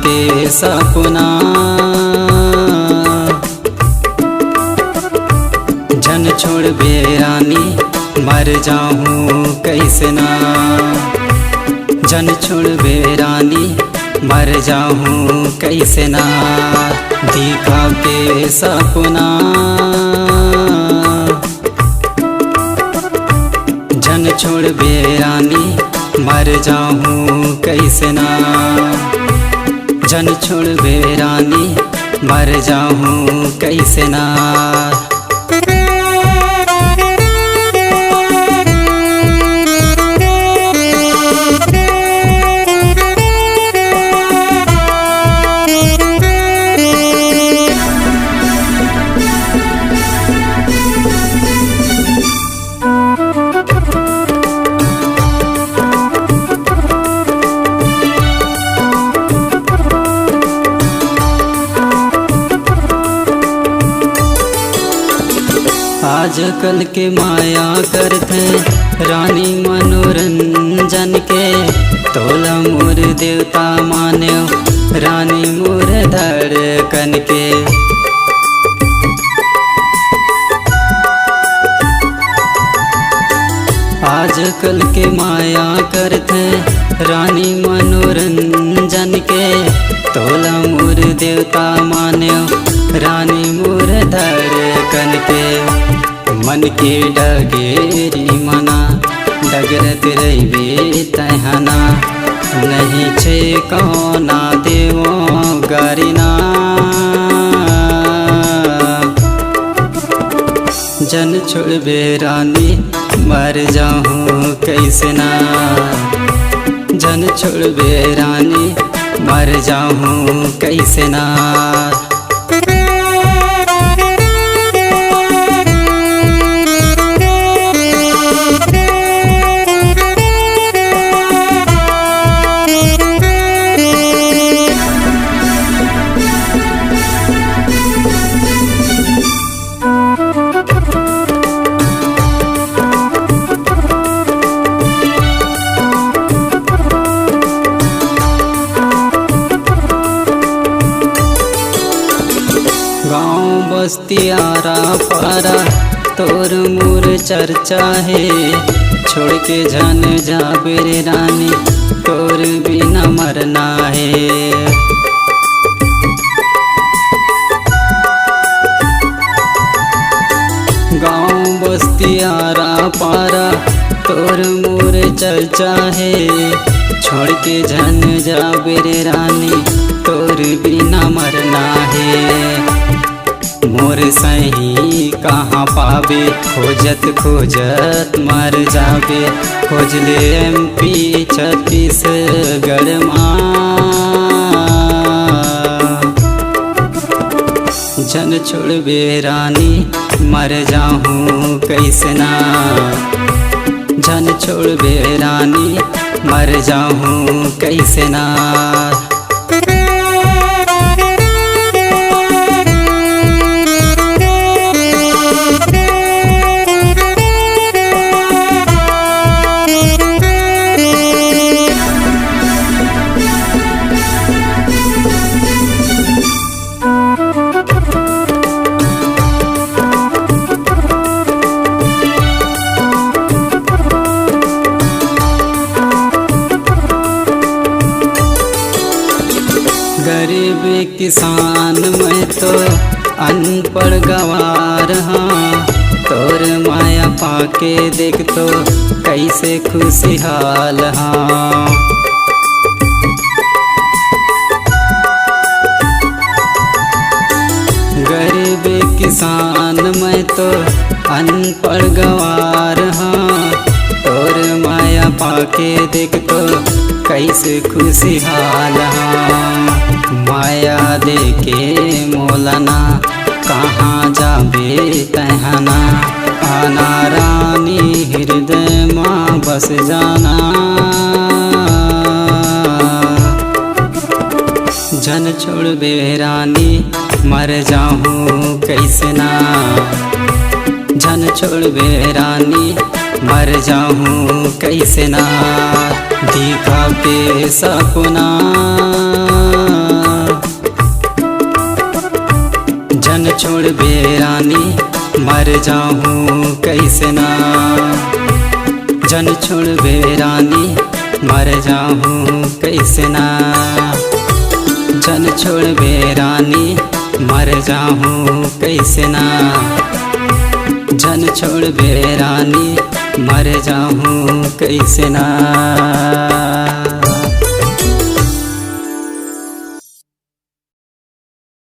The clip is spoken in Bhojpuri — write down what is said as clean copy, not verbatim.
के सपना जन छोड़ बेरानी मर जाऊं कैसे ना। जन छोड़ बेरानी मर जाऊं कैसे ना। दिखा के सपना जन छोड़ बेरानी मर जाऊं कैसे ना। जन छोड़ बेरानी मर जाऊं कैसे ना। आजकल के माया करते रानी मनोरंजन के। तोला मोर देवता मान्यो रानी मोर धड़कन के। आजकल के माया करते रानी मनोरंजन के। तोला मोर देवता मान्यो रानी मोर धड़कन के। मन के डगेरी मना डगरत रही तहना। नहीं छे कौना देवो गरिना। जन छोड़ बेरानी मर जाऊं कैसे ना। जन छोड़ बेरानी मर जाऊं कैसे ना। गाँव बस्ती आरा पारा तोर मोर चर्चा है। छोड़ के जान जाबे रे रानी तोर बिना मरना है। गाँव बस्ती आरा पारा तोर मोर चर्चा है। छोड़ के जान जाबे रे रानी तोर बिना मरना है। मोर सही कहाँ पावे खोजत खोजत मर जावे। खोज ले MP छत्तीसगढ़ माँ। जन छोड़ बेरानी मर जाऊं कैसे ना। जन छोड़ बेरानी मर जाऊं कैसे ना। गरीब किसान मैं तो अनपढ़ गवार हाँ। तोर माया पाके देख तो कैसे खुशहाल हाँ। गरीब किसान मैं तो अनपढ़ गवार हाँ। तोर माया पाके देख तो कैसे खुशहाल हाँ। माया देके मोलना कहाँ जाबे तहना। बस जाना। जन छोड़ बे रानी मर जाऊँ कैसे ना, जन छोड़ बे रानी मर जाऊँ कैसे ना। दिखा के सपना जन छोड़ बे रानी मर जाऊँ कैसे ना, जन छोड़ बे रानी मर जाऊँ कैसे ना। जन छोड़ बे रानी मर जाऊँ कैसे ना, जन छोड़ बे रानी मर जाऊँ कैसे ना।